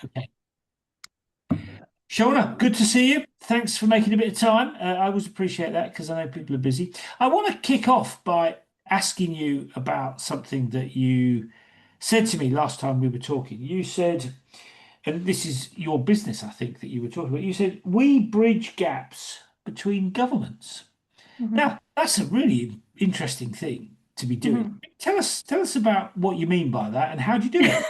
Okay. Shauna, good to see you. Thanks for making a bit of time. I always appreciate that because I know people are busy. I want to kick off by asking you about something that you said to me last time we were talking. You said, and this is your business, I think, that you were talking about. You said, we bridge gaps between governments. Mhm. Now, that's a really interesting thing to be doing. Mhm. Tell us about what you mean by that and how do you do it?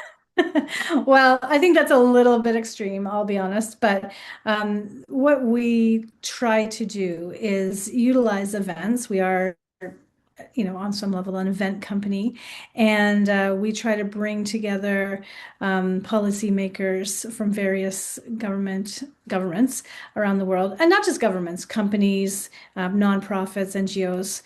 Well, I think that's a little bit extreme, I'll be honest. But what we try to do is utilize events. We are, on some level, an event company, and we try to bring together policymakers from various governments around the world, and not just governments, companies, nonprofits, NGOs,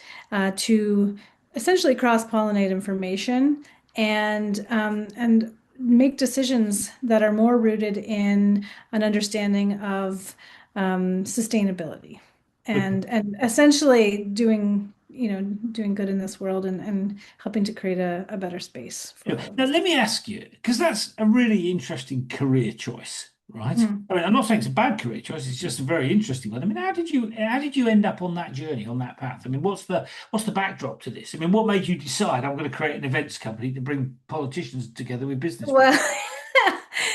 to essentially cross-pollinate information and make decisions that are more rooted in an understanding of sustainability and essentially doing good in this world and helping to create a better space for all of Now, us. let me ask you, because that's a really interesting career choice, right? Mhm. I mean, I'm not saying it's a bad career choice, it's just a very interesting one. I mean, how did you end up on that journey, on that path? I mean, what's the backdrop to this? I mean, what made you decide I'm going to create an events company to bring politicians together with business people? Well,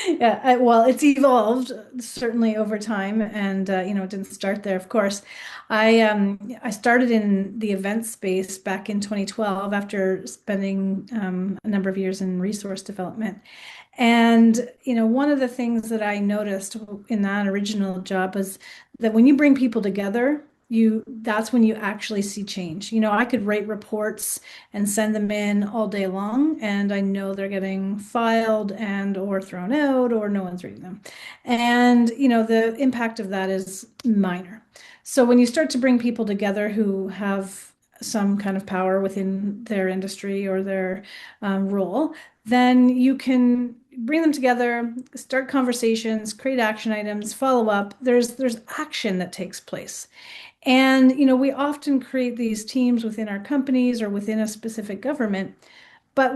yeah, well, it's evolved certainly over time, and it didn't start there, of course. I started in the event space back in 2012 after spending a number of years in resource development. And one of the things that I noticed in that original job was that when you bring people together, that's when you actually see change. I could write reports and send them in all day long, and I know they're getting filed and or thrown out or no one's reading them. And the impact of that is minor. So when you start to bring people together who have some kind of power within their industry or their role, then you can bring them together, start conversations, create action items, follow up. There's action that takes place. And we often create these teams within our companies or within a specific government, but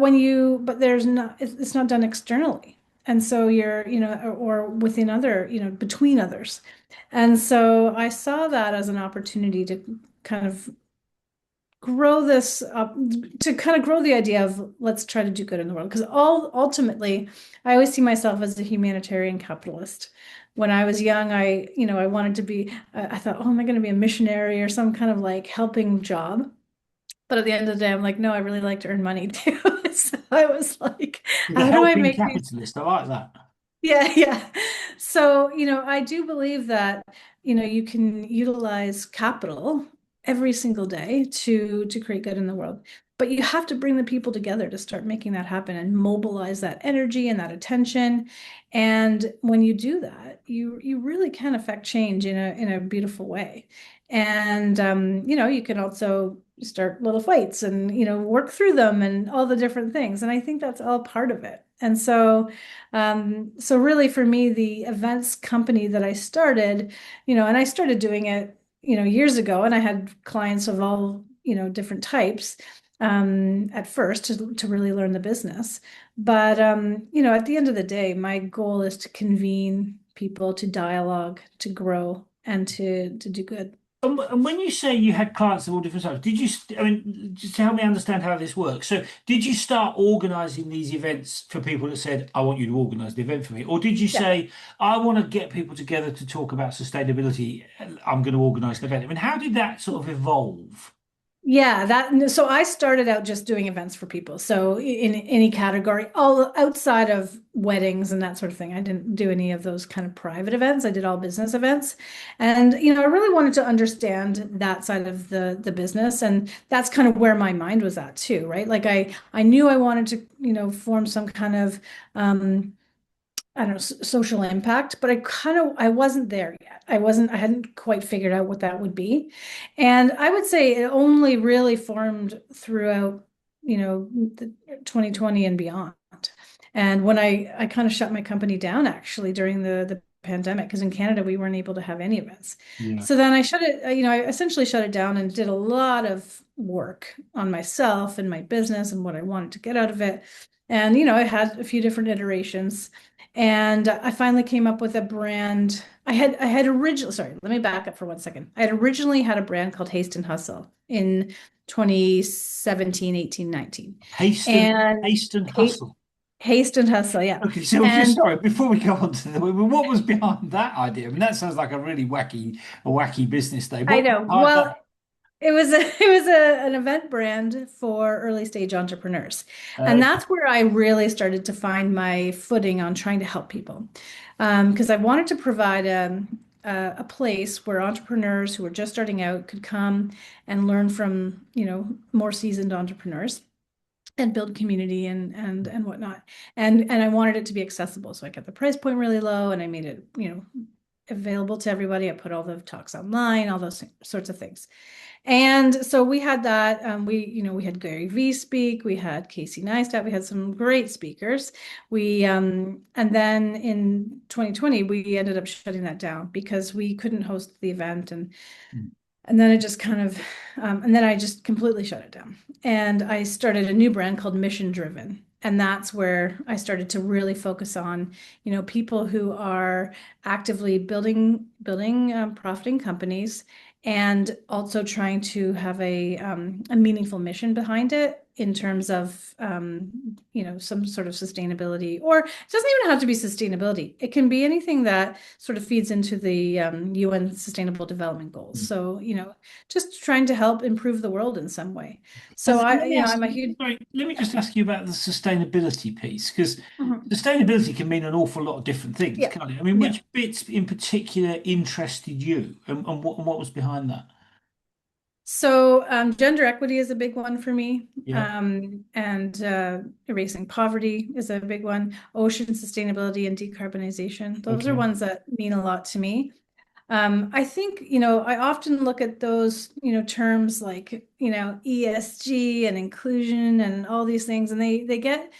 there's not it's not done externally. And so you're, or within other, between others. And so I saw that as an opportunity to kind of grow this up, to kind of grow the idea of let's try to do good in the world. Because all ultimately, I always see myself as a humanitarian capitalist. When I was young, I wanted to be, I thought, oh, am I going to be a missionary or some kind of like helping job? But at the end of the day, I'm like, no, I really like to earn money too. So I was like, You're the how do I helping make these? capitalist. I like that. Yeah, yeah. So, I do believe that, you can utilize capital every single day to create good in the world. But you have to bring the people together to start making that happen and mobilize that energy and that attention. And when you do that, you really can affect change in a beautiful way. And you can also start little fights and work through them and all the different things. And I think that's all part of it. And so really for me, the events company that I started, and I started doing it, years ago, and I had clients of all, different types, at first to really learn the business. But, at the end of the day, my goal is to convene people to dialogue, to grow, and to do good. And when you say you had clients of all different types, I mean, just to help me understand how this works. So, did you start organizing these events for people that said, I want you to organize the event for me? Or did you Yeah. say, I want to get people together to talk about sustainability, I'm going to organize an event? I mean, how did that sort of evolve? Yeah, so I started out just doing events for people. So in any category, all outside of weddings and that sort of thing. I didn't do any of those kind of private events. I did all business events. And I really wanted to understand that side of the business. And that's kind of where my mind was at too, right? Like I knew I wanted to, form some kind of I don't know, social impact, but I wasn't there yet. I hadn't quite figured out what that would be. And I would say it only really formed throughout, the 2020 and beyond. And when I kind of shut my company down actually during the pandemic, because in Canada we weren't able to have any events. Yeah. So then I shut it, I essentially shut it down and did a lot of work on myself and my business and what I wanted to get out of it. And, it had a few different iterations. And I finally came up with a brand. I had originally, sorry, let me back up for 1 second. I had originally had a brand called Haste and Hustle in 2017, 18, 19. And Haste and Ha- hustle. Haste and Hustle, yeah. Okay, so just And sorry, before we go on to what was behind that idea? I mean, that sounds like a wacky business day. I What was know, behind that? well, an event brand for early stage entrepreneurs. And Okay. that's where I really started to find my footing on trying to help people. Because I wanted to provide a place where entrepreneurs who were just starting out could come and learn from, more seasoned entrepreneurs and build community and whatnot. And I wanted it to be accessible. So I kept the price point really low and I made it, available to everybody. I put all the talks online, all those sorts of things. And so we had that. We had Gary Vee speak. We had Casey Neistat. We had some great speakers. And then in 2020, we ended up shutting that down because we couldn't host the event, and then it just kind of, and then I just completely shut it down. And I started a new brand called Mission Driven. And that's where I started to really focus on, people who are actively building profiting companies and also trying to have a meaningful mission behind it in terms of, some sort of sustainability, or it doesn't even have to be sustainability. It can be anything that sort of feeds into the UN Sustainable Development Goals. So, just trying to help improve the world in some way. So And let me ask I'm a you, huge. sorry, let me just ask you about the sustainability piece, because Mhm. sustainability can mean an awful lot of different things, Yeah, can't it? I mean, yeah. which bits in particular interested you, and what was behind that? So gender equity is a big one for me, Yeah. and erasing poverty is a big one. Ocean sustainability and decarbonization; those are Okay. ones that mean a lot to me. I think, I often look at those, terms like, ESG and inclusion and all these things, and they get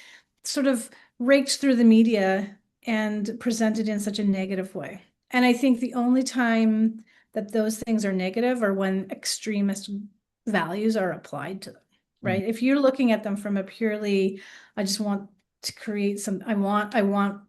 sort of raked through the media and presented in such a negative way. And I think the only time that those things are negative are when extremist values are applied to them, Mm. right? If you're looking at them from a purely, I just want to create I want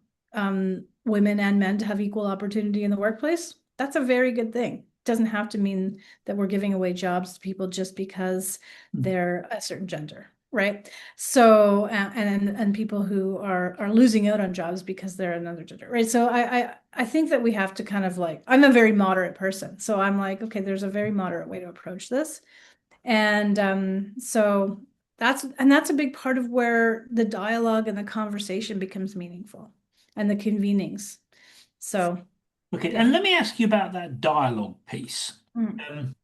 women and men to have equal opportunity in the workplace, that's a very good thing. Doesn't have to mean that we're giving away jobs to people just because Mm. they're a certain gender, right? So and people who are losing out on jobs because they're another gender, right? So I think that we have to kind of like, I'm a very moderate person, so I'm like, okay, there's a very moderate way to approach this, and so that's a big part of where the dialogue and the conversation becomes meaningful, and the convenings. So Okay, and yeah. let me ask you about that dialogue piece. Mm. Um,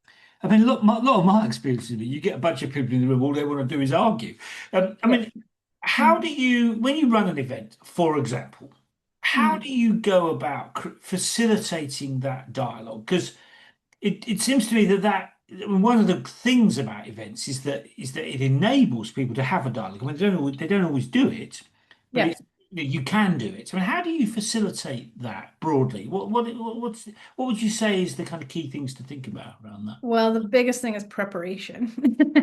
I mean, look, a lot of my experience is that you get a bunch of people in the room, all they want to do is argue. I Yeah. mean, how Mm. do you, when you run an event, for example, how Mm. do you go about facilitating that dialogue? Because it seems to me I mean, one of the things about events is that it enables people to have a dialogue. I mean, they don't always do it, but Yeah. you can do it. I mean, how do you facilitate that broadly? What would you say is the kind of key things to think about around that? Well, the biggest thing is preparation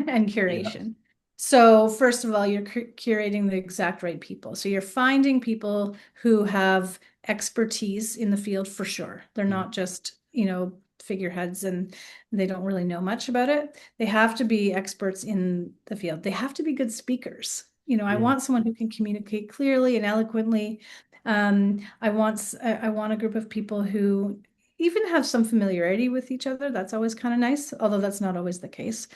and Yeah. curation. So, first of all, you're curating the exact right people. So, you're finding people who have expertise in the field for sure. They're not just, figureheads and they don't really know much about it. They have to be experts in the field. They have to be good speakers. I Yeah. want someone who can communicate clearly and eloquently. I want a group of people who even have some familiarity with each other. That's always kind of nice, although that's not always the case.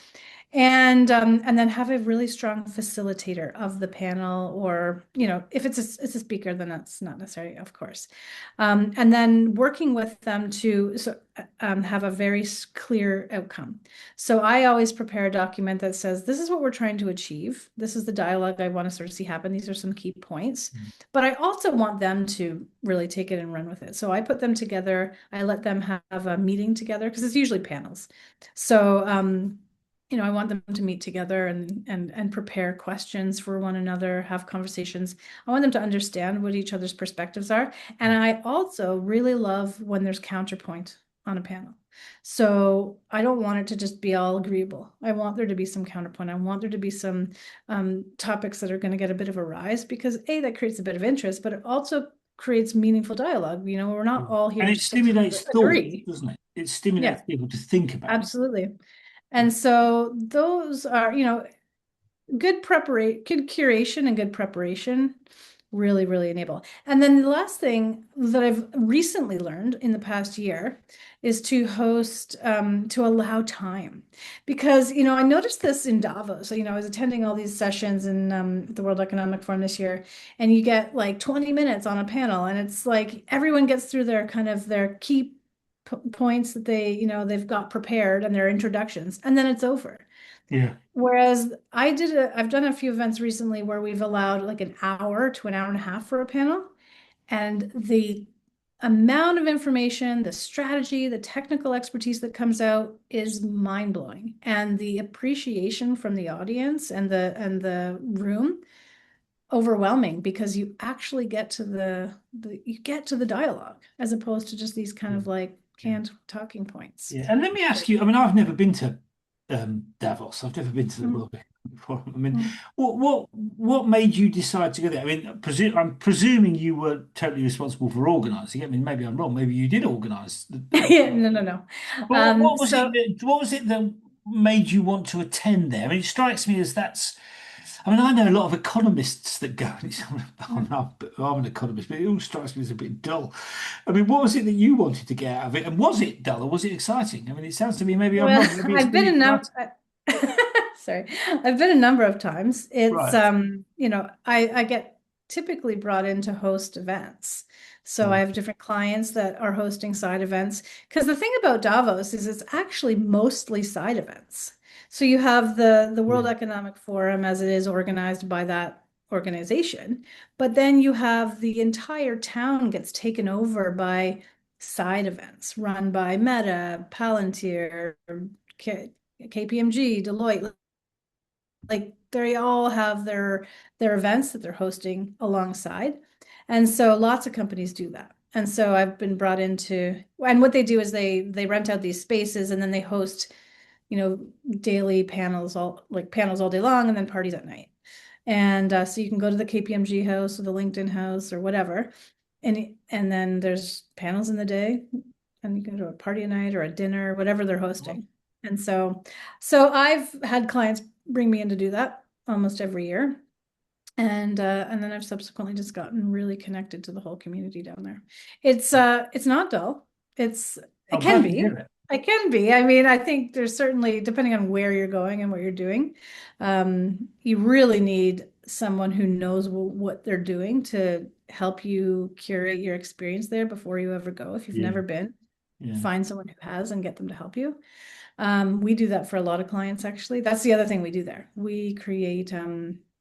And then have a really strong facilitator of the panel, or if it's a speaker, then that's not necessary, of course. And then working with them to have a very clear outcome. So I always prepare a document that says, this is what we're trying to achieve. This is the dialogue I want to sort of see happen. These are some key points. But I also want them to really take it and run with it. So I put them together. I let them have a meeting together because it's usually panels. So I want them to meet together and prepare questions for one another, have conversations. I want them to understand what each other's perspectives are. And I also really love when there's counterpoint. on a panel. So I don't want it to just be all agreeable. I want there to be some counterpoint. I want there to be some topics that are going to get a bit of a rise because A, that creates a bit of interest, but it also creates meaningful dialogue. You know, we're Yeah. not all here And it just to kind stimulates of thought, agree. doesn't it? It Yeah, stimulates people to think about it. absolutely. Yeah. And so those are, good preparation, good curation and good preparation really, really enable. And then the last thing that I've recently learned in the past year is to host, to allow time. Because, I noticed this in Davos. So, I was attending all these sessions in the World Economic Forum this year, and you get like 20 minutes on a panel, and it's like everyone gets through their kind of their key points that they've got prepared and their introductions, and then it's over. Yeah. Whereas I've done a few events recently where we've allowed like an hour to an hour and a half for a panel. And the amount of information, the strategy, the technical expertise that comes out is mind-blowing. And the appreciation from the audience and the room, overwhelming because you actually get to the dialogue as opposed to just these kind Yeah. of like Yeah. canned talking points. Yeah. And let me ask you, I mean, I've never been to Davos. I've never been to the Mm, World Economic Forum. I mean, mm. what made you decide to go there? I mean, I'm presuming you were totally responsible for organising. I mean, maybe I'm wrong. Maybe you did organise the Yeah, no, no, no. But what was it So what was it that made you want to attend there? I mean, it strikes me as that's. I mean, I know a lot of economists that go, and I'm an economist, but it all strikes me as a bit dull. I mean, what was it that you wanted to get out of it, and was it dull or was it exciting? I mean, it sounds to me maybe I'm Well, wrong. Maybe it's I've been really a exciting. sorry, I've been a number of times. It's Right. I get typically brought in to host events. So I Yeah. have different clients that are hosting side events. Because the thing about Davos is it's actually mostly side events. So you have the World Yeah. Economic Forum as it is organized by that organization, but then you have the entire town gets taken over by side events run by Meta, Palantir, KPMG, Deloitte. Like they all have their events that they're hosting alongside. And so lots of companies do that. And so I've been brought into, and what they do is they rent out these spaces and then they host, daily panels all day long and then parties at night. And so you can go to the KPMG house or the LinkedIn house or whatever. And then there's panels in the day and you can go to a party at night or a dinner, whatever they're hosting. And so I've had clients bring me in to do that almost every year. And then I've subsequently just gotten really connected to the whole community down there. It's not dull. It I'm can glad to be. hear it. It can be. I mean, I think there's certainly, depending on where you're going and what you're doing, you really need someone who knows what they're doing to help you curate your experience there before you ever go. If you've Yeah. never been, Yeah. find someone who has and get them to help you. We do that for a lot of clients, actually. That's the other thing we do there. We create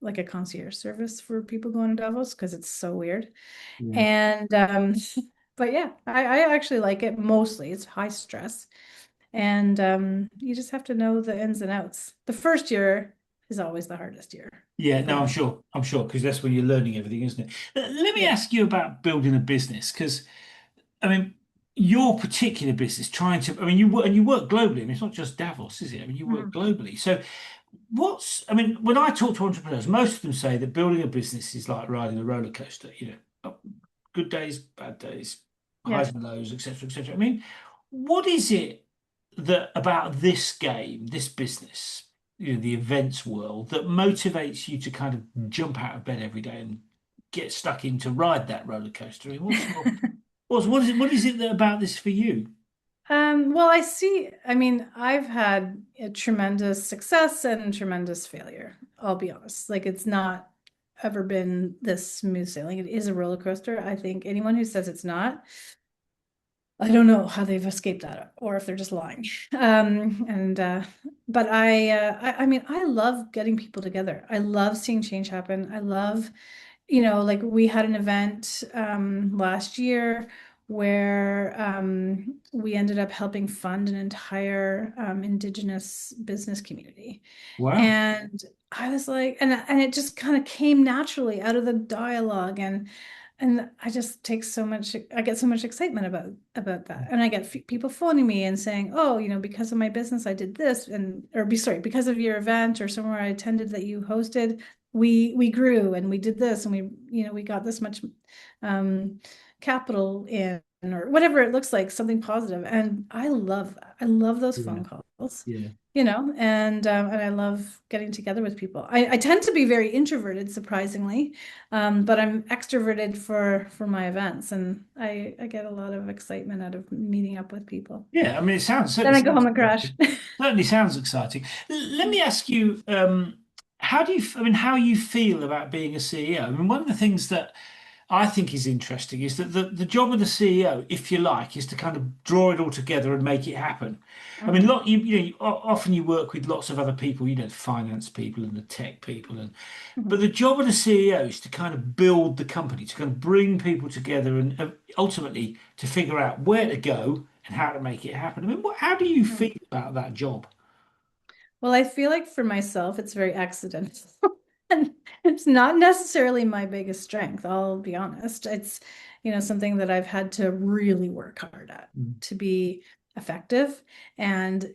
like a concierge service for people going to Davos because it's so weird. Yeah. And but yeah, I actually like it mostly. It's high stress. And you just have to know the ins and outs. The first year is always the hardest year Yeah, for no, I'm me. sure. I'm sure because that's when you're learning everything, isn't it? Let me Yeah. ask you about building a business because I mean, your particular business trying to, I mean, you work globally. I mean, it's not just Davos, is it? I mean, you work Mhm. globally. So I mean, when I talk to entrepreneurs, most of them say that building a business is like riding a roller coaster, good days, bad days, Yeah. highs and lows, etc., etc. I mean, what is it that about this game, this business, the events world that motivates you to kind of jump out of bed every day and get stuck in to ride that roller coaster? I mean, what is it that about this for you? Well, I mean, I've had a tremendous success and tremendous failure. I'll be honest. Like it's not ever been this smooth sailing. It is a roller coaster. I think anyone who says it's not, I don't know how they've escaped that or if they're just lying. And but I mean, I love getting people together. I love seeing change happen. I love like we had an event last year where we ended up helping fund an entire Indigenous business community. Wow. And I was like, and it just kind of came naturally out of the dialogue. And And I just take so much, I get so much excitement about that. And I get people phoning me and saying, "Oh, because of my business, I did this," and or be sorry, because of your event or somewhere I attended that you hosted, we grew and we did this and we got this much um capital in or whatever it looks like, something positive. And I love that. I love those Yeah, phone calls. yeah, And I love getting together with people. I tend to be very introverted, surprisingly, but I'm extroverted for my events, and I get a lot of excitement out of meeting up with people. yeah. I mean, it sounds Then certainly I go sounds home and crash. exciting. Certainly sounds exciting. Let me ask you, how do you? I mean, how you feel about being a CEO? I mean, one of the things that I think is interesting is that the job of the CEO, if you like, is to kind of draw it all together and make it happen. I mean, Mhm. often you work with lots of other people, the finance people and the tech people, and but Mhm. the job of the CEO is to kind of build the company, to kind of bring people together and ultimately to figure out where to go and how to make it happen. I mean, how do you Mhm. feel about that job? Well, I feel like for myself, it's very accidental. And it's not necessarily my biggest strength, I'll be honest. It's, something that I've had to really work hard at Mm, to be effective. And,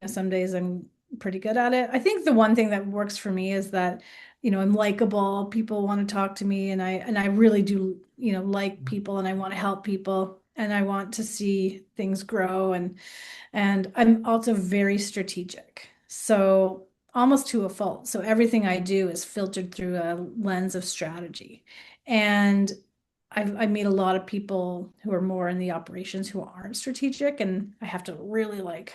some days I'm pretty good at it. I think the one thing that works for me is that, I'm likable. People want to talk to me, and I really do, like people, and I want to help people, and I want to see things grow. And I'm also very strategic. So almost to a fault. So everything I do is filtered through a lens of strategy. And I meet a lot of people who are more in the operations who aren't strategic, and I have to really like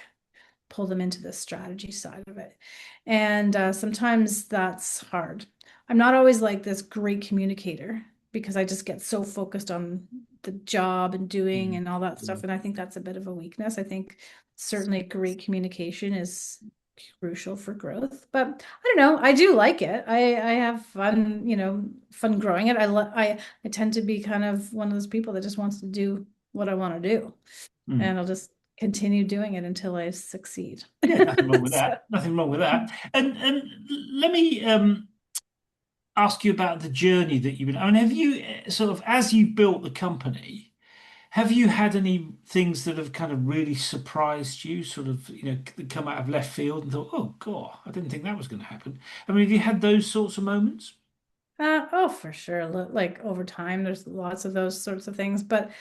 pull them into the strategy side of it. And sometimes that's hard. I'm not always like this great communicator because I just get so focused on the job and doing mm, and all that yeah. stuff. And I think that's a bit of a weakness. I think certainly great communication is crucial for growth. But I don't know. I do like it. I have fun, fun growing it. I tend to be kind of one of those people that just wants to do what I want to do, Mm. and I'll just continue doing it until I succeed. Yeah, nothing wrong with So, that. Nothing wrong with that. And let me ask you about the journey that you've been. I mean, have you sort of, as you've built the company, have you had any things that have kind of really surprised you, sort of, that come out of left field and thought, oh God, I didn't think that was going to happen. I mean, have you had those sorts of moments? oh, for sure. Like over time, there's lots of those sorts of things. But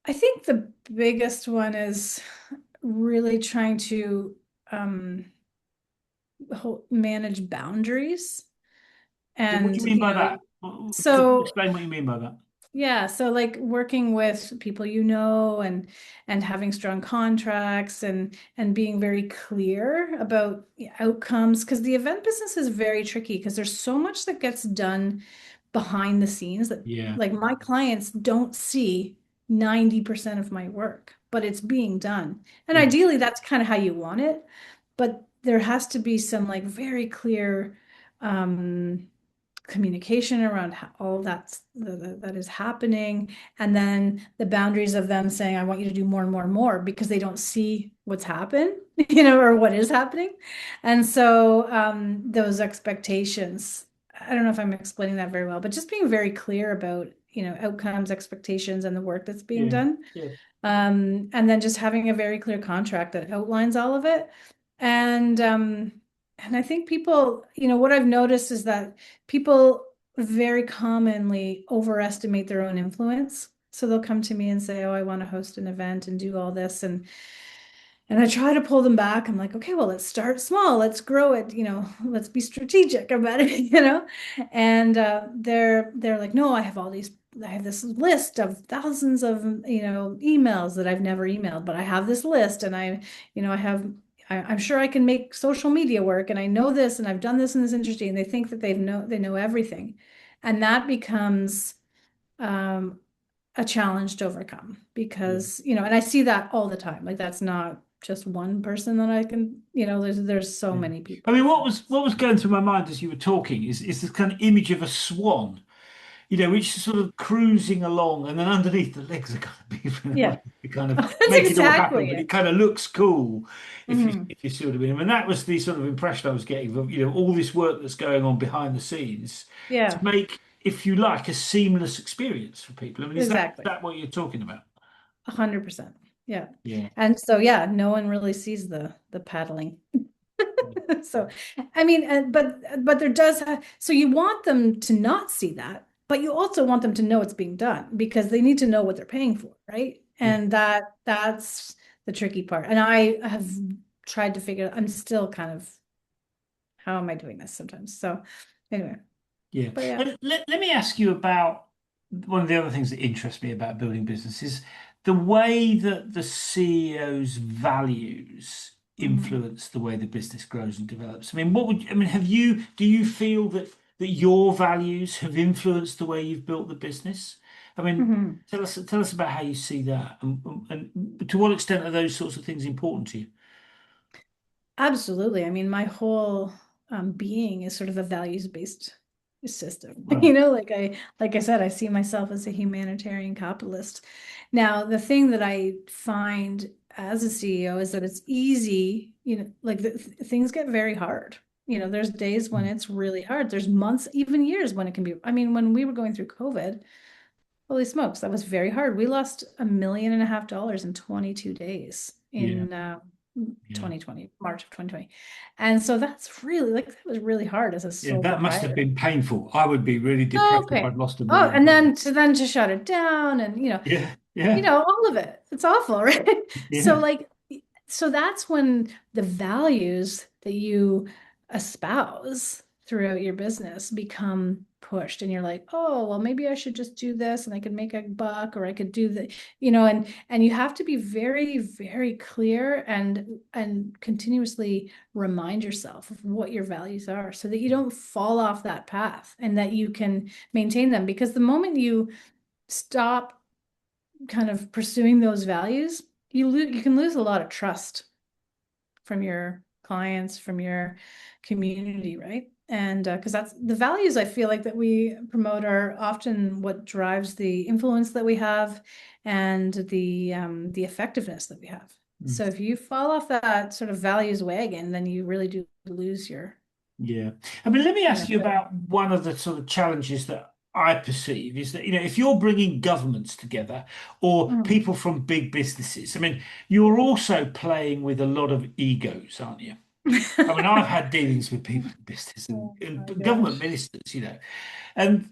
I think the biggest one is really trying to um, manage boundaries. So what do And, you mean by that? so Explain what you mean by that. yeah, so like working with people and having strong contracts and being very clear about outcomes, because the event business is very tricky because there's so much that gets done behind the scenes that Yeah. like my clients don't see 90% of my work, but it's being done. And Yeah. ideally that's kind of how you want it, but there has to be some like very clear um communication around all that is happening, and then the boundaries of them saying I want you to do more and more and more because they don't see what's happened, or what is happening. And so those expectations, I don't know if I'm explaining that very well, but just being very clear about outcomes, expectations, and the work that's being Yeah. done, Yeah. and then just having a very clear contract that outlines all of it. And I think people, what I've noticed is that people very commonly overestimate their own influence. So they'll come to me and say, "Oh, I want to host an event and do all this." And I try to pull them back. I'm like, "Okay, well, let's start small. Let's grow it, let's be strategic about it, And they're like, "No, I have this list of thousands of, emails that I've never emailed, but I have this list, and I have I'm sure I can make social media work, and I know this, and I've done this, and this interesting." And they think that they know everything. And that becomes um a challenge to overcome Yeah. because, and I see that all the time. Like that's not just one person that I can, there's so Yeah. many I people mean, that what was going through my mind as you were talking is this kind of image of a swan, which is sort of cruising along, and then underneath the legs are kind of being yeah. to kind of That's make it all happen, exactly but it. it kind of looks cool Mhm. if you see what I mean. I mean, that was the sort of impression I was getting of, all this work that's going on behind the scenes to Yeah. if you like, a seamless experience for people. I mean, is Exactly. that what you're talking about? 100%. Yeah. Yeah. And so yeah, no one really sees the paddling. So, I mean, but there does have, so you want them to not see that, but you also want them to know it's being done because they need to know what they're paying for, right? Yeah. And that's the tricky part. And I have tried to figure, I'm still kind of, how am I doing this sometimes? So anyway, Yeah. but yeah. And let me ask you about one of the other things that interests me about building businesses, the way that the CEO's values Mhm. influence the way the business grows and develops. I mean, I mean, do you feel that your values have influenced the way you've built the business? I mean, Mhm. tell us about how you see that and to what extent are those sorts of things important to you? Absolutely. I mean, my whole being is sort of a values-based system. Right. Like I said, I see myself as a humanitarian capitalist. Now, the thing that I find as a CEO is that it's easy, things get very hard. There's days when it's really hard. There's months, even years when it can be. I mean, when we were going through COVID, holy smokes, that was very hard. We lost $1.5 million in 22 days Yeah. in Yeah. 2020, March of 2020. And so that's really like that was really hard as a Yeah. sole That must have proprietor. been painful. I would be really Oh, depressed if okay. I'd lost a Oh, million and dollars. then to shut it down and Yeah. Yeah. all of it. It's awful, right? So Yeah. like so that's when the values that you espouse throughout your business become pushed and you're like, "Oh, well maybe I should just do this and I could make a buck or I could do the, and you have to be very very clear and continuously remind yourself of what your values are so that you don't fall off that path and that you can maintain them because the moment you stop kind of pursuing those values, you can lose a lot of trust from your clients, from your community, right? And because that's the values I feel like that we promote are often what drives the influence that we have and the effectiveness that we have. Mm. So if you fall off that sort of values wagon, then you really do lose Yeah. I mean, let me ask you footing. about one of the sort of challenges that I perceive is that, if you're bringing governments together or Mhm. people from big businesses, I mean, you're also playing with a lot of egos, aren't you? I mean, I've had dealings with people in business Oh my and government gosh. ministers, and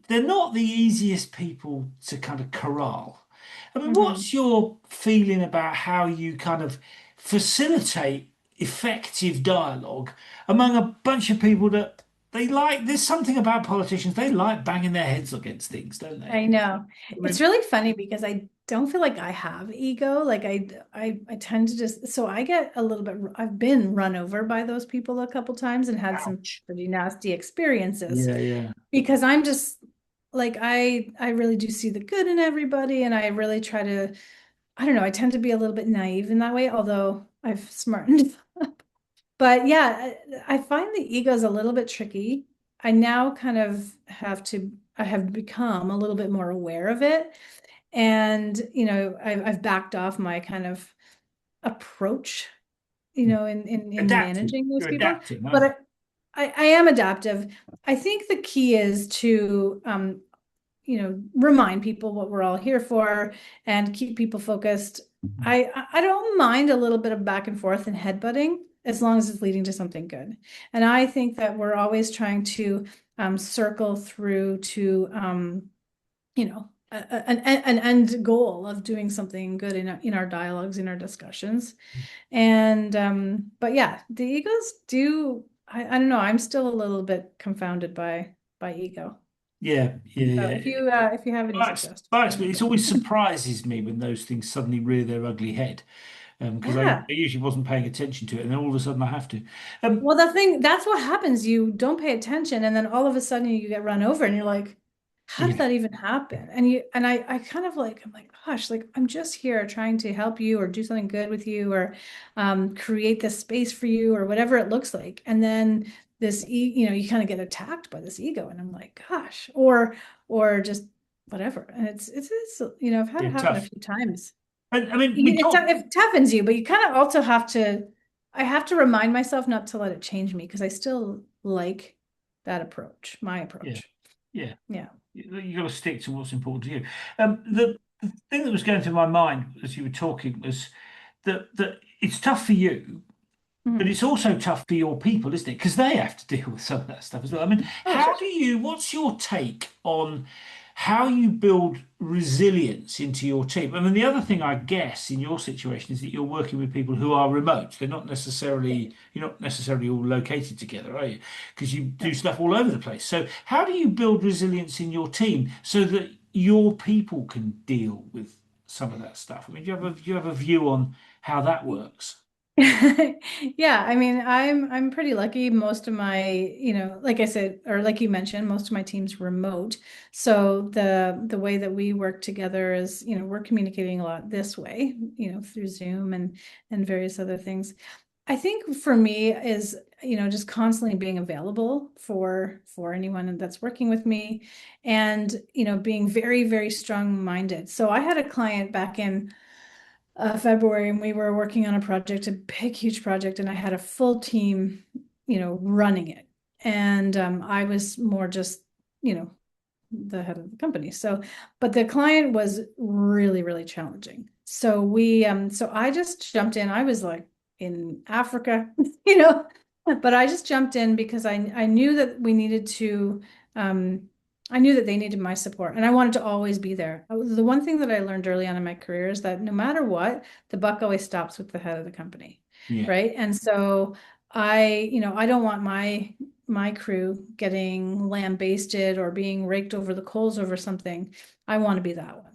they're not the easiest people to kind of corral. I mean, Mhm. what's your feeling about how you kind of facilitate effective dialogue among a bunch of people that there's something about politicians, they like banging their heads against things, don't they? I know. I It's mean, really funny because I don't feel like I have ego. Like I tend to just so I get a little bit I've been run over by those people a couple times and had some ouch. pretty nasty experiences Yeah, yeah. because I'm just like I really do see the good in everybody and I really try to I don't know, I tend to be a little bit naive in that way, although I've smartened. But yeah, I find the ego is a little bit tricky. I now kind of I have become a little bit more aware of it. And, I've backed off my kind of approach, in Adaptive. managing those You're people. adapting, aren't you? But I am adaptive. I think the key is to, remind people what we're all here for and keep people focused. I don't mind a little bit of back and forth and headbutting as long as it's leading to something good. And I think that we're always trying to circle through to an end goal of doing something good in our dialogues, in our discussions. And but yeah, the egos do I don't know, I'm still a little bit confounded by ego. Yeah, So yeah, yeah. if you have any suggestions, let me It know. always surprises me when those things suddenly rear their ugly head, because Yeah. I usually wasn't paying attention to it, and then all of a sudden I have to. Um, Well, that's what happens. You don't pay attention, and then all of a sudden you get run over, and you're like, how did yeah, that even happen? And I kind of like, I'm like, gosh, like I'm just here trying to help you or do something good with you or create this space for you or whatever it looks like. And then you kind of get attacked by this ego, and I'm like, gosh, or just whatever. And it's I've had yeah, it happen a tough. few times. And I mean, we talked. It toughens you, but you kind of also I have to remind myself not to let it change me because I still like that approach, my Yeah. approach. Yeah. Yeah. You got to stick to what's important to you. The thing that was going through my mind as you were talking was that it's tough for you, but Mhm. it's also tough for your people, isn't it? Because they have to deal with some of that stuff as well. I mean, Oh, sure. what's your take on how you build resilience into your team? I mean, the other thing I guess in your situation is that you're working with people who are remote. Yeah. You're not necessarily all located together, are you? Because you do No. stuff all over the place. So how do you build resilience in your team so that your people can deal with some of that stuff? I mean, do you have a view on how that works? Yeah, I mean, I'm pretty lucky. Most of my, like I said, or like you mentioned, most of my team's remote. So the way that we work together is, we're communicating a lot this way, through Zoom and various other things. I think for me is, just constantly being available for anyone that's working with me and, being very, very strong-minded. So I had a client back in February, and we were working on a project, a big, huge project, and I had a full team, running it. And I was more just, you know, the head of the company. So, but the client was really, really challenging. So I just jumped in. I was like in Africa, you know, but I just jumped in because I knew that we needed to, um, I knew that they needed my support and I wanted to always be there. The one thing that I learned early on in my career is that no matter what, the buck always stops with the head of the company. Yeah. Right. And so I don't want my crew getting lambasted or being raked over the coals over something. I want to be that one.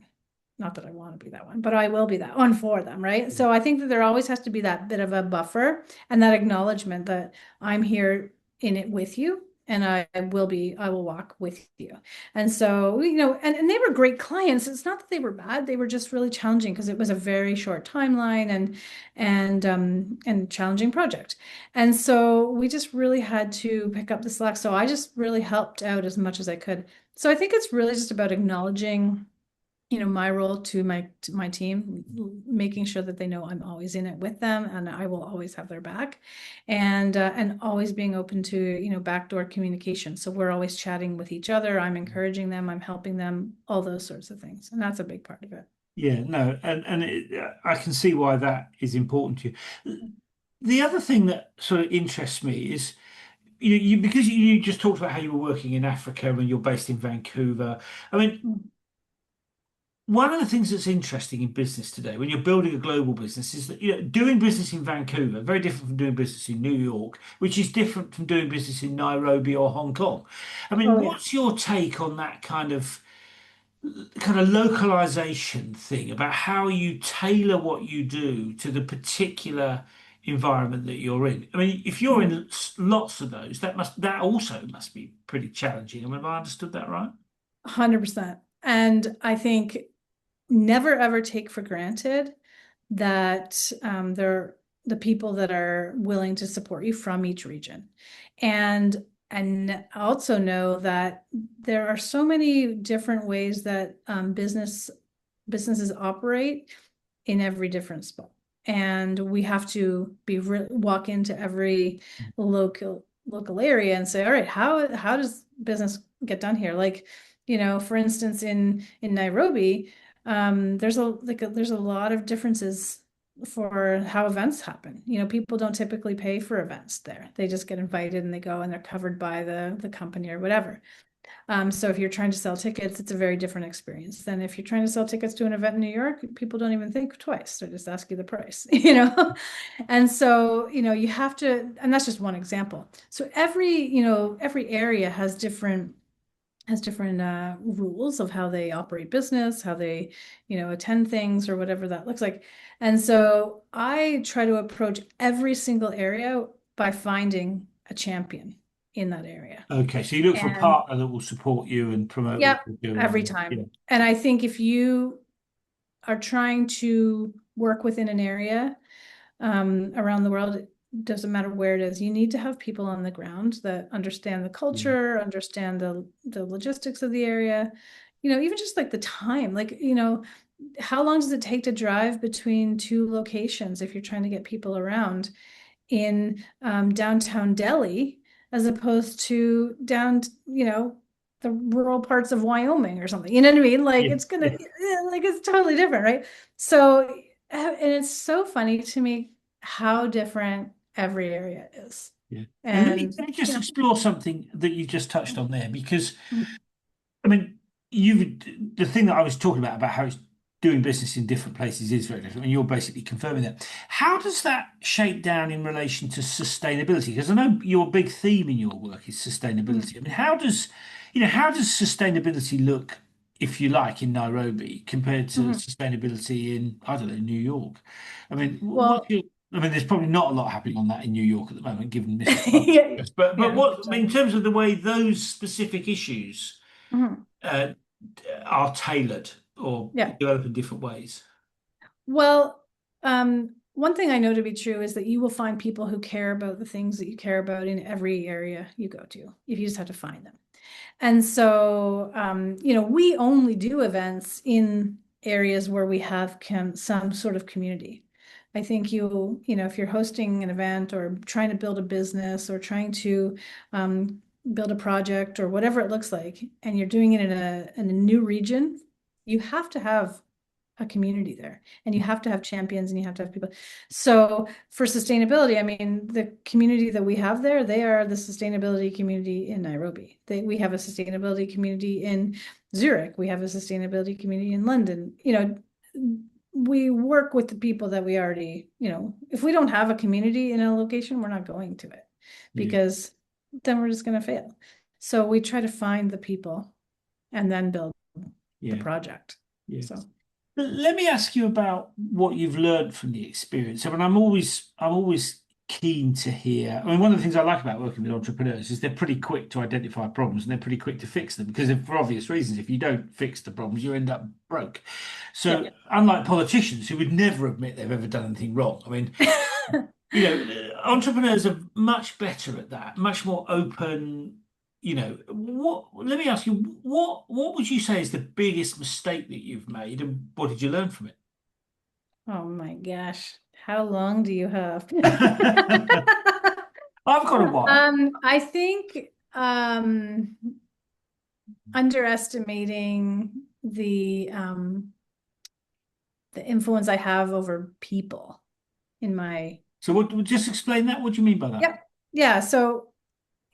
Not that I want to be that one, but I will be that one for them, right? So I think that there always has to be that bit of a buffer and that acknowledgement that I'm here in it with you and I will walk with you. And so, and they were great clients. It's not that they were bad, they were just really challenging because it was a very short timeline and challenging project. And so we just really had to pick up the slack. So I just really helped out as much as I could. So I think it's really just about acknowledging, my role to my team, making sure that they know I'm always in it with them and I will always have their back, and always being open to, backdoor communication. So we're always chatting with each other. I'm encouraging them, I'm helping them, all those sorts of things. And that's a big part of it. Yeah, no, I can see why that is important to you. The other thing that sort of interests me is because you just talked about how you were working in Africa and you're based in Vancouver. I mean, one of the things that's interesting in business today, when you're building a global business, is that doing business in Vancouver very different from doing business in New York, which is different from doing business in Nairobi or Hong Kong. I mean, Oh yeah. what's your take on that kind of localization thing about how you tailor what you do to the particular environment that you're in? I mean, if you're in lots of those, that also must be pretty challenging. I mean, have I understood that right? 100%. And I think never ever take for granted that they're the people that are willing to support you from each region. And also know that there are so many different ways that businesses operate in every different spot. And we have to walk into every local area and say, all right, how does business get done here? Like, for instance, in Nairobi, there's a lot of differences for how events happen. People don't typically pay for events there. They just get invited and they go and they're covered by the company or whatever. So if you're trying to sell tickets, it's a very different experience than if you're trying to sell tickets to an event in New York. People don't even think twice. They just ask you the price, And so, you have to, and that's just one example. So every area has different rules of how they operate business, how they, attend things or whatever that looks like. And so I try to approach every single area by finding a champion in that area. Okay, so you look for a And partner that will support you and promote what yeah, you're every doing. Yeah. time. And I think if you are trying to work within an area around the world, it doesn't matter where it is, you need to have people on the ground that understand the Yeah. culture, understand the logistics of the area, even just like the time, like, how long does it take to drive between two locations if you're trying to get people around in downtown Delhi as opposed to down, the rural parts of Wyoming or something. You know what I mean? Like Yeah, it's gonna, yeah, like it's totally different, right? So, and it's so funny to me how different every area is. yeah. And And, let me just explore something that you just touched mm, on there, because mm, I mean, you the thing that I was talking about how it's doing business in different places is very different, and you're basically confirming that. How does that shape down in relation to sustainability? Because I know your big theme in your work is mm, sustainability. I mean, how does sustainability look, if you like, in Nairobi compared to mhm. sustainability in, I don't know, New York? I mean, what's Well, your I mean, there's probably not a lot happening on that in New York at the moment, given Mr. Trump. yeah, But yeah, what I mean, so, in terms of the way those specific issues mhm. uh, are tailored or Yeah. develop in different ways. Well, one thing I know to be true is that you will find people who care about the things that you care about in every area you go to, if you just have to find them. And so, we only do events in areas where we have some sort of community. I think if you're hosting an event or trying to build a business or trying to build a project or whatever it looks like, and you're doing it in a new region, you have to have a community there and you have to have champions and you have to have people. So for sustainability, I mean, the community that we have there, they are the sustainability community in Nairobi. We have a sustainability community in Zurich. We have a sustainability community in London. We work with the people that we already, if we don't have a community in a location, we're not going to it Yeah, because then we're just going to fail. So we try to find the people and then build the yeah, project. yeah. So. Let me ask you about what you've learned from the experience. I mean, I'm always keen to hear. I mean, one of the things I like about working with entrepreneurs is they're pretty quick to identify problems and they're pretty quick to fix them because for obvious reasons, if you don't fix the problems, you end up broke. Yeah. So, unlike politicians who would never admit they've ever done anything wrong, I mean, entrepreneurs are much better at that, much more open. Let me ask you, what would you say is the biggest mistake that you've made, and what did you learn from it? Oh my gosh. How long do you have? I've got a while. I think underestimating the influence I have over people in my. So just explain that. What do you mean by that? Yep. Yeah, so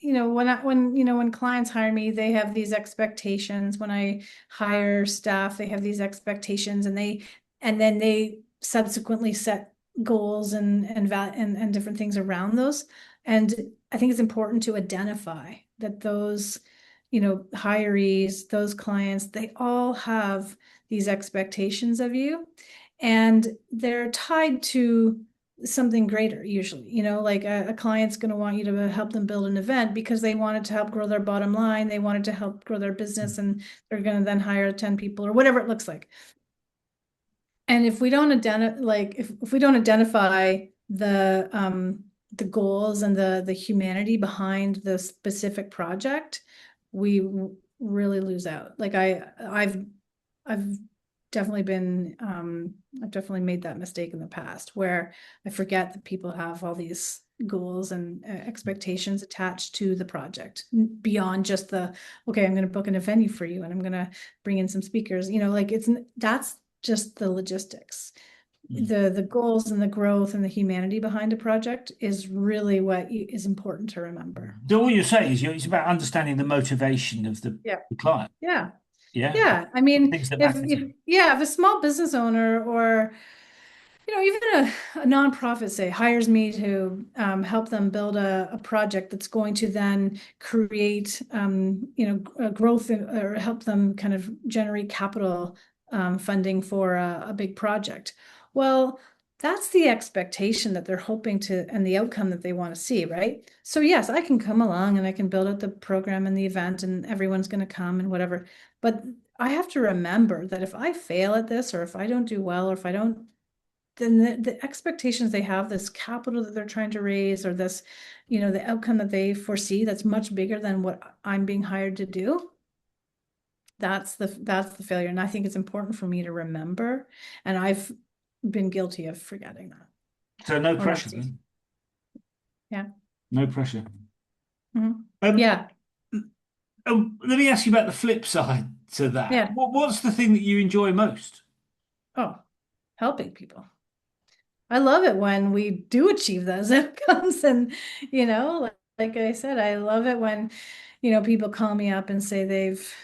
when clients hire me, they have these expectations. When I hire staff, they have these expectations, and then they subsequently set goals and different things around those. And I think it's important to identify that those, hirees, those clients, they all have these expectations of you, and they're tied to something greater usually. Like a client's going to want you to help them build an event because they wanted to help grow their bottom line, they wanted to help grow their business, and they're going to then hire 10 people or whatever it looks like. And if we don't if we don't identify the goals and the humanity behind the specific project, we really lose out. Like I've definitely been I've definitely made that mistake in the past where I forget that people have all these goals and expectations attached to the project beyond just okay, I'm going to book in a venue for you and I'm going to bring in some speakers. That's just the logistics. Mm. The goals and the growth and the humanity behind a project is really what is important to remember. So what you're saying is it's about understanding the motivation of Yeah. the client. Yeah. Yeah, Yeah. I mean, things that if matter to if them. yeah, if a small business owner or even a nonprofit, say, hires me to help them build a project that's going to then create, a growth or help them kind of generate capital funding for a big project. Well, that's the expectation that they're hoping to, and the outcome that they want to see, right? So yes, I can come along and I can build out the program and the event, and everyone's going to come and whatever. But I have to remember that if I fail at this, or if I don't do well, or if I don't, then the expectations they have, this capital that they're trying to raise, or this, the outcome that they foresee that's much bigger than what I'm being hired to do, that's the failure. And I think it's important for me to remember. And I've been guilty of forgetting that So no or not pressure seeing. then. Yeah. No pressure. Mhm. Um, Yeah. Let me ask you about the flip side to that. Yeah. What's the thing that you enjoy most? Oh, helping people. I love it when we do achieve those outcomes. And, like I said, I love it when, people call me up and say they've,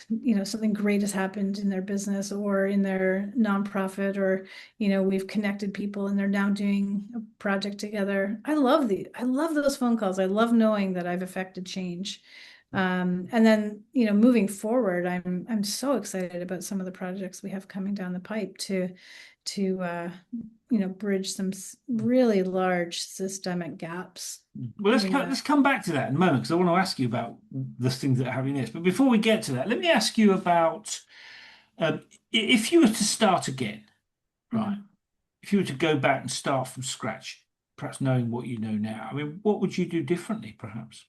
something great has happened in their business or in their nonprofit, or, we've connected people and they're now doing a project together. I love those phone calls. I love knowing that I've affected change. And then, moving forward, I'm so excited about some of the projects we have coming down the pipe to bridge some really large systemic gaps. Well, You know, let's come back to that in a moment because I want to ask you about the things that are having this. But before we get to that, let me ask you about if you were to start again, right? mhm. If you were to go back and start from scratch, perhaps knowing what you know now, I mean, what would you do differently, perhaps?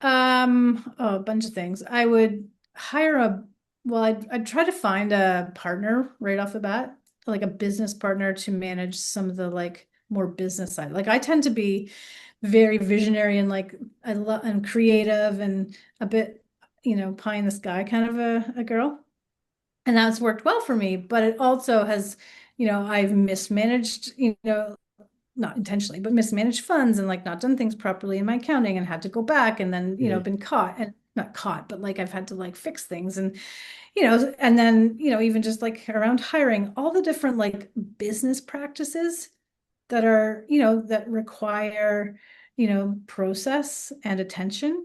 Oh, a bunch of things. I would hire well, I'd try to find a partner right off the bat, like a business partner to manage some of the like more business side. Like I tend to be very visionary and like I'm creative and a bit, pie in the sky kind of a girl. And that's worked well for me, but it also has, I've mismanaged, not intentionally, but mismanaged funds and like not done things properly in my accounting and had to go back and then, Yeah. been caught and not caught, but like I've had to like fix things and, and then, even just like around hiring, all the different like business practices that are, that require, process and attention.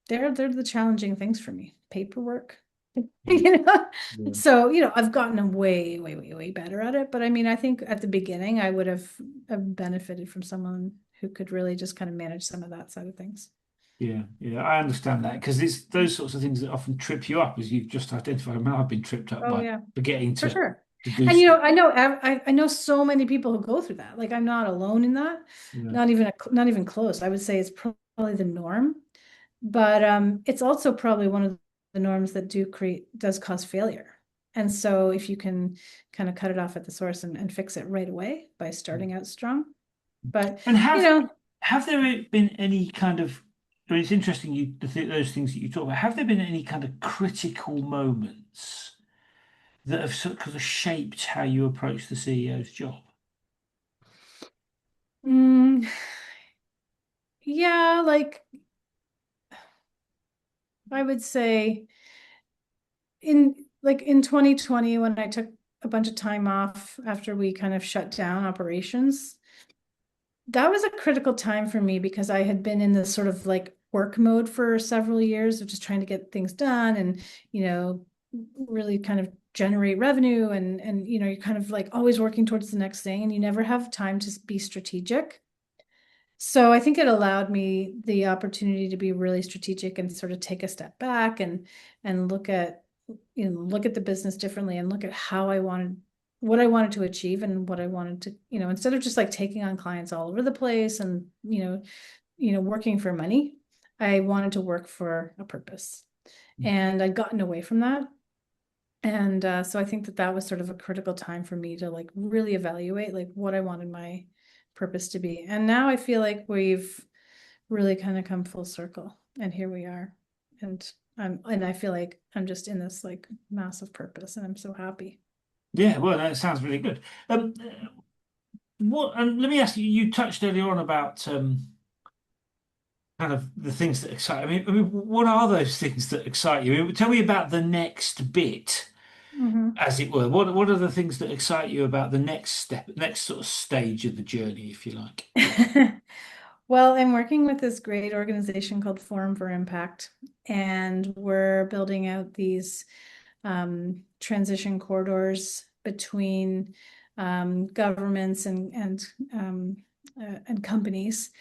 They're the challenging things for me. Paperwork, Yeah. you know. Yeah. So, I've gotten way, way, way, way better at it. But I mean, I think at the beginning I would have benefited from someone who could really just kind of manage some of that side of things. Yeah, yeah, I understand that because it's those sorts of things that often trip you up, as you've just identified. I mean, I've been tripped up Oh by yeah, forgetting for sure. to do And stuff. I know so many people who go through that. Like I'm not alone in that. Yeah. Not even close. I would say it's probably the norm. But it's also probably one of the norms that does cause failure. And so if you can kind of cut it off at the source and fix it right away by starting out strong. But And you know, have there been any kind of? I mean, it's interesting those things that you talk about. Have there been any kind of critical moments that have sort of shaped how you approach the CEO's job? mm, yeah, like I would say in 2020 when I took a bunch of time off after we kind of shut down operations, that was a critical time for me because I had been in this sort of like work mode for several years of just trying to get things done and, you know, really kind of generate revenue and you're kind of like always working towards the next thing and you never have time to be strategic. So I think it allowed me the opportunity to be really strategic and sort of take a step back and look at the business differently and look at how I wanted what I wanted to achieve and what I wanted to, instead of just like taking on clients all over the place and, working for money, I wanted to work for a purpose. And I'd gotten away from that. And so I think that that was sort of a critical time for me to like really evaluate like what I wanted my purpose to be. And now I feel like we've really kind of come full circle and here we are. And I feel like I'm just in this like massive purpose and I'm so happy. Yeah, well, that sounds really good. What? And let me ask you. You touched earlier on about kind of the things that excite. I mean, what are those things that excite you? I mean, tell me about the next bit, Mhm. as it were. What are the things that excite you about the next step, next sort of stage of the journey, if you like? Well, I'm working with this great organization called Forum for Impact, and we're building out these transition corridors between governments and companies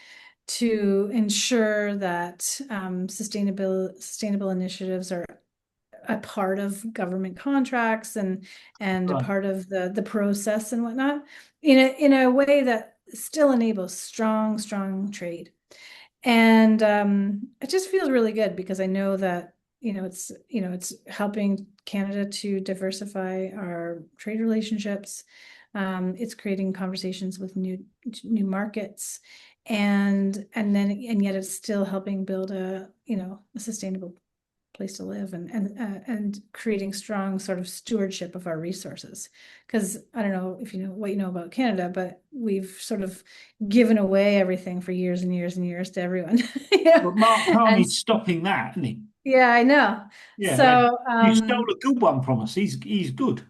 to ensure that sustainable initiatives are a part of government contracts and a Right. part of the process and whatnot in a way that still enables strong trade. And it just feels really good because I know that it's helping Canada to diversify our trade relationships. It's creating conversations with new markets, and yet it's still helping build a sustainable place to live, and creating strong sort of stewardship of our resources. Because I don't know if you know what you know about Canada, but we've sort of given away everything for years and years and years to everyone. But Mark And Carney's stopping that, isn't he? yeah, I know. Yeah, and So you stole a good one from us. He's good.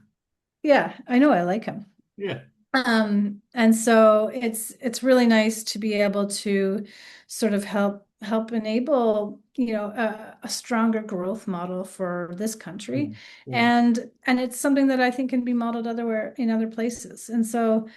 yeah, I know I like him. Yeah. And so it's really nice to be able to sort of help enable, a stronger growth model for this country. Mm, yeah. And it's something that I think can be modeled otherwhere in other places. And so,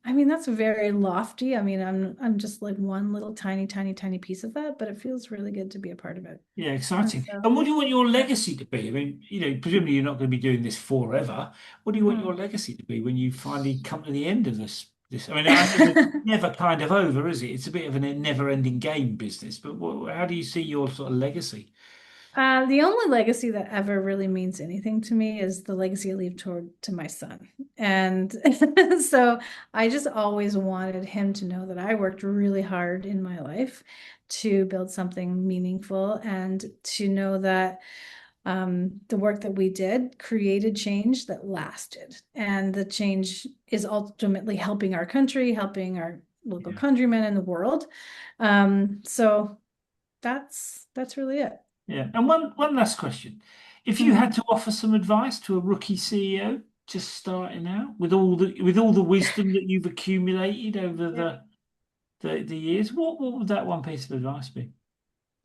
I mean, that's very lofty. I mean, I'm just like one little tiny, tiny, tiny piece of that, but it feels really good to be a part of it. Yeah, And exciting. so, And what do you want your yeah. legacy to be? I mean, presumably you're not going to be doing this forever. What do you want your Mhm. legacy to be when you finally come to the end of this? I mean, I know it's never kind of over, is it? It's a bit of a never-ending game business. But how do you see your sort of legacy? The only legacy that ever really means anything to me is the legacy I leave toward to my son. And so I just always wanted him to know that I worked really hard in my life to build something meaningful, and to know that the work that we did created change that lasted. And the change is ultimately helping our country, helping our local Yeah. countrymen in the world. So that's really it. Yeah. And one last question. If you had Mhm. to offer some advice to a rookie CEO just starting out with all the wisdom that you've accumulated over Yeah. the years, what would that one piece of advice be?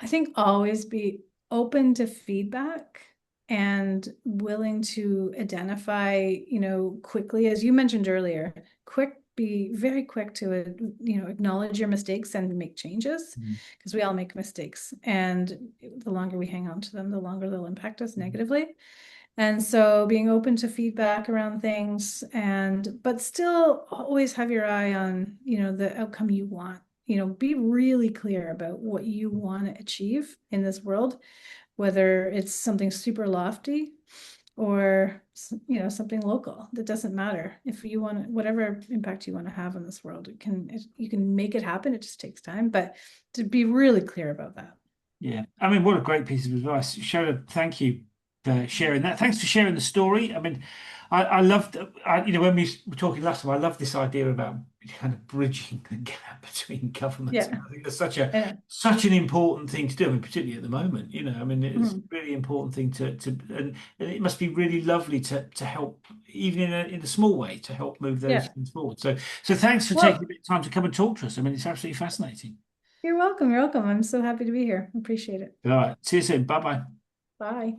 I think always be open to feedback and willing to identify, quickly, as you mentioned earlier, be very quick to, acknowledge your mistakes and make changes, Mm. because we all make mistakes. And the longer we hang on to them, the longer they'll impact us Mm. negatively. And so being open to feedback around things, but still always have your eye on, the outcome you want. Be really clear about what you want to achieve in this world, whether it's something super lofty or, something local. That doesn't matter. If you want whatever impact you want to have on this world, you can make it happen. It just takes time, but to be really clear about that. Yeah, I mean, what a great piece of advice, Shona. Thank you for sharing that. Thanks for sharing the story. I mean, I loved, when we were talking last time, I love this idea about kind of bridging the gap between governments. And Yeah. I think that's such Yeah. such an important thing to do. I mean, particularly at the moment. I mean, it's a Mhm. really important thing and it must be really lovely to help, even in a small way, to help move those Yeah. things forward. So thanks for taking a Well, bit of time to come and talk to us. I mean, it's absolutely fascinating. you're welcome. You're welcome. I'm so happy to be here. Appreciate it. All right, see you soon. Bye bye. Bye.